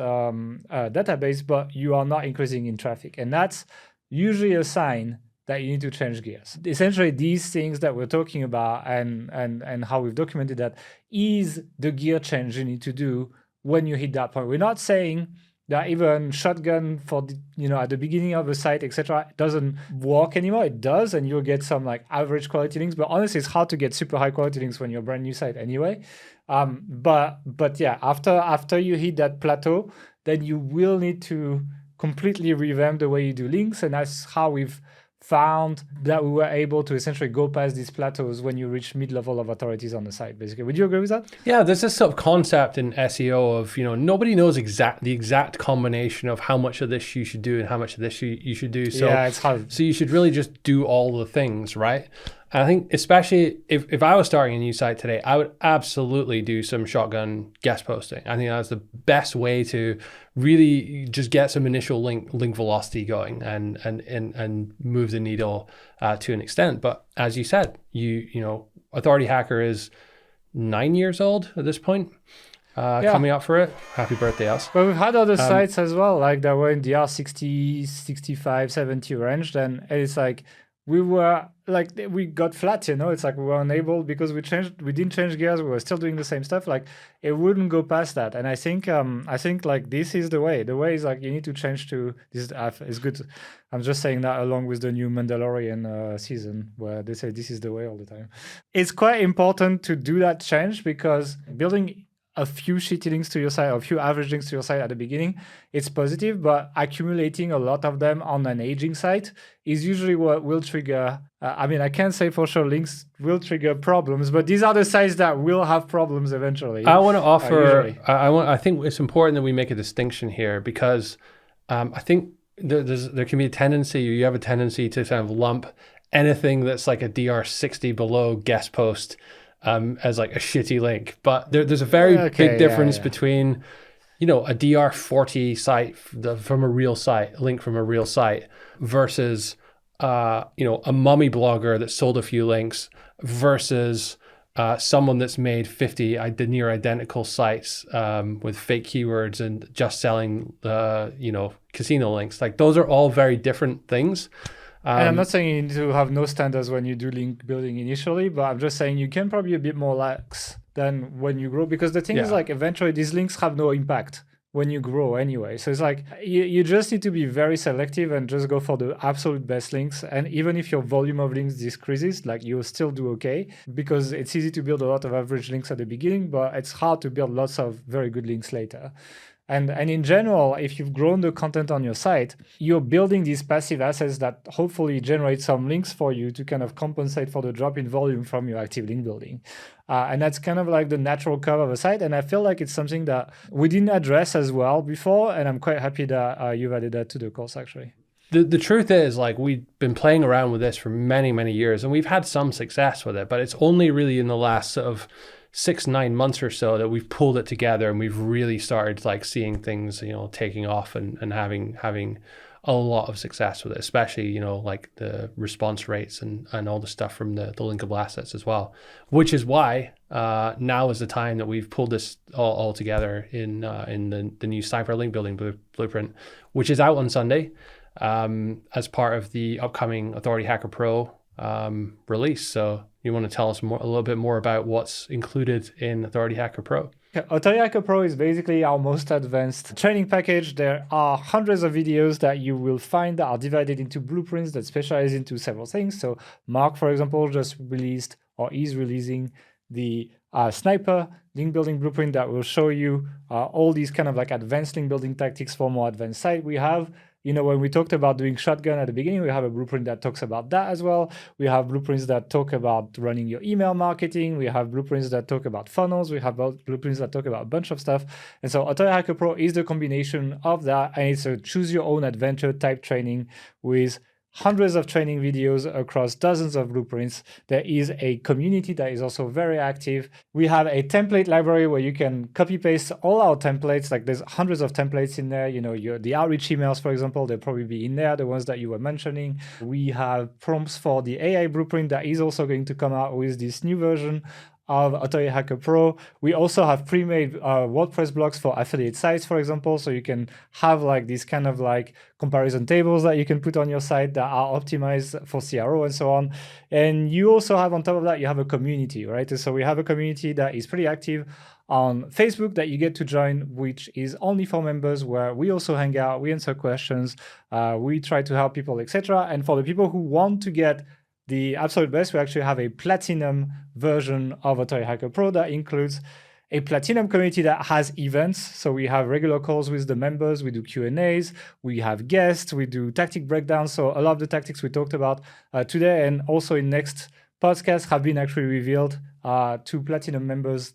database, but you are not increasing in traffic. And that's usually a sign that you need to change gears. Essentially, these things that we're talking about and how we've documented that is the gear change you need to do when you hit that point. We're not saying that even shotgun for the, at the beginning of the site, etc., doesn't work anymore. It does, and you'll get some like average quality links. But honestly, it's hard to get super high quality links when you're a brand new site anyway. But yeah, after you hit that plateau, then you will need to completely revamp the way you do links, and that's how we've found that we were able to essentially go past these plateaus when you reach mid-level of authorities on the site, basically. Would you agree with that? Yeah, there's this sort of concept in SEO of, nobody knows the exact combination of how much of this you should do and how much of this you should do. So, yeah, it's hard. So you should really just do all the things, right? And I think especially if I was starting a new site today, I would absolutely do some shotgun guest posting. I think that's the best way to really just get some initial link velocity going and move the needle to an extent. But as you said, Authority Hacker is 9 years old at this point. Coming up for it. Happy birthday, us. But we've had other sites as well, like that were in the R60, 65, 70 range. Then it's like we got flat, It's like we were unable because we didn't change gears. We were still doing the same stuff. Like it wouldn't go past that. And I think like this is the way. The way is like you need to change to this. It's good. I'm just saying that along with the new Mandalorian season where they say this is the way all the time. It's quite important to do that change because building a few shitty links to your site or a few average links to your site at the beginning, it's positive, but accumulating a lot of them on an aging site is usually what will trigger, I can't say for sure links will trigger problems, but these are the sites that will have problems eventually. I want to offer, I think it's important that we make a distinction here because I think there can be a tendency, you have a tendency to kind of lump anything that's like a DR60 below guest post as like a shitty link, but there's a very big difference between, a DR40 site from a real site, link from a real site versus, a mummy blogger that sold a few links versus someone that's made 50 near identical sites with fake keywords and just selling, casino links. Like those are all very different things. And I'm not saying you need to have no standards when you do link building initially, but I'm just saying you can probably be a bit more lax than when you grow, because the thing is like eventually these links have no impact when you grow anyway. So it's like you just need to be very selective and just go for the absolute best links. And even if your volume of links decreases, like you'll still do okay, because it's easy to build a lot of average links at the beginning, but it's hard to build lots of very good links later. And in general, if you've grown the content on your site, you're building these passive assets that hopefully generate some links for you to kind of compensate for the drop in volume from your active link building. And that's kind of like the natural curve of a site. And I feel like it's something that we didn't address as well before. And I'm quite happy that you've added that to the course, actually. The truth is, like, we've been playing around with this for many, many years, and we've had some success with it. But it's only really in the last sort of 6-9 months or so that we've pulled it together and we've really started like seeing things, taking off and having a lot of success with it, especially, like the response rates and all the stuff from the linkable assets as well, which is why now is the time that we've pulled this all together in the new Cypher link building blueprint, which is out on Sunday as part of the upcoming Authority Hacker Pro release. So you want to tell us a little bit more about what's included in Authority Hacker Pro? Authority Hacker Pro is basically our most advanced training package. There are hundreds of videos that you will find that are divided into blueprints that specialize into several things. So Mark, for example, just released or is releasing the Sniper link building blueprint that will show you all these kind of like advanced link building tactics for more advanced site. We have, when we talked about doing shotgun at the beginning, we have a blueprint that talks about that as well. We have blueprints that talk about running your email marketing. We have blueprints that talk about funnels. We have blueprints that talk about a bunch of stuff. And so Authority Hacker Pro is the combination of that. And it's a choose your own adventure type training with hundreds of training videos across dozens of blueprints. There is a community that is also very active. We have a template library where you can copy paste all our templates. Like there's hundreds of templates in there. The outreach emails, for example, they'll probably be in there, the ones that you were mentioning. We have prompts for the AI blueprint that is also going to come out with this new version of Authority Hacker Pro. We also have pre-made WordPress blocks for affiliate sites, for example, so you can have like these kind of like comparison tables that you can put on your site that are optimized for CRO and so on. And you also have, on top of that, you have a community, right? So we have a community that is pretty active on Facebook that you get to join, which is only for members, where we also hang out, we answer questions, we try to help people, etc. And for the people who want to get the absolute best, we actually have a platinum version of Authority Hacker Pro that includes a platinum community that has events. So we have regular calls with the members, we do Q&As, we have guests, we do tactic breakdowns. So a lot of the tactics we talked about today and also in next podcasts have been actually revealed to platinum members,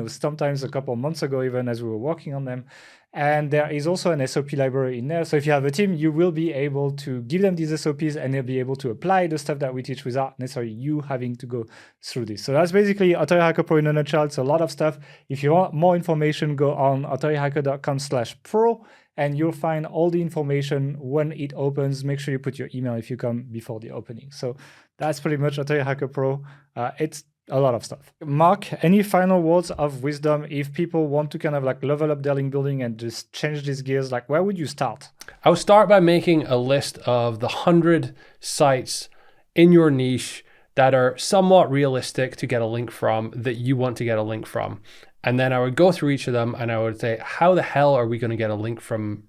sometimes a couple of months ago, even as we were working on them. And there is also an SOP library in there. So if you have a team, you will be able to give them these SOPs and they'll be able to apply the stuff that we teach without necessarily you having to go through this. So that's basically Authority Hacker Pro in a nutshell. It's a lot of stuff. If you want more information, go on authorityhacker.com/pro and you'll find all the information when it opens. Make sure you put your email if you come before the opening. So that's pretty much Authority Hacker Pro. It's a lot of stuff. Mark, any final words of wisdom if people want to kind of like level up their link building and just change these gears? Like, where would you start? I would start by making a list of the 100 sites in your niche that are somewhat realistic to get a link from, that you want to get a link from. And then I would go through each of them and I would say, how the hell are we going to get a link from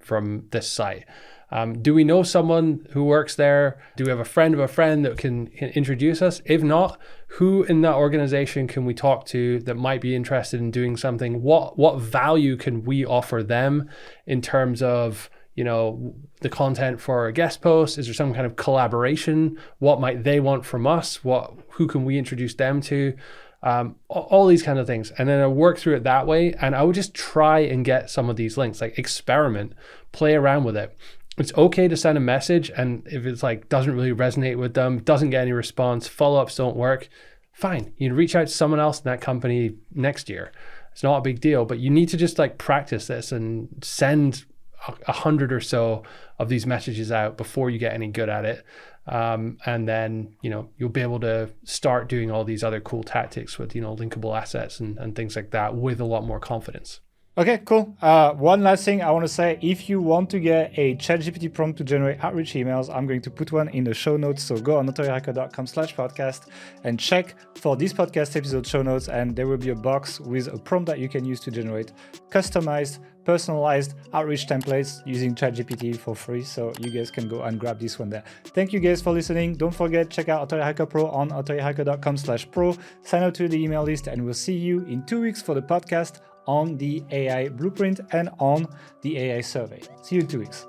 this site? Do we know someone who works there? Do we have a friend of a friend that can introduce us? If not, who in that organization can we talk to that might be interested in doing something? What value can we offer them in terms of, the content for a guest post? Is there some kind of collaboration? What might they want from us? Who can we introduce them to? All these kind of things. And then I work through it that way. And I would just try and get some of these links, like experiment, play around with it. It's okay to send a message, and if it's like doesn't really resonate with them, doesn't get any response, follow-ups don't work, fine. You reach out to someone else in that company next year. It's not a big deal, but you need to just like practice this and send 100 or so of these messages out before you get any good at it. And then, you'll be able to start doing all these other cool tactics with, linkable assets and things like that with a lot more confidence. Okay, cool. One last thing I want to say, if you want to get a ChatGPT prompt to generate outreach emails, I'm going to put one in the show notes. So go on authorityhacker.com/podcast and check for this podcast episode show notes. And there will be a box with a prompt that you can use to generate customized, personalized outreach templates using ChatGPT for free. So you guys can go and grab this one there. Thank you guys for listening. Don't forget, check out Authority Hacker Pro on authorityhacker.com/pro. Sign up to the email list and we'll see you in 2 weeks for the podcast on the AI blueprint and on the AI survey. See you in 2 weeks.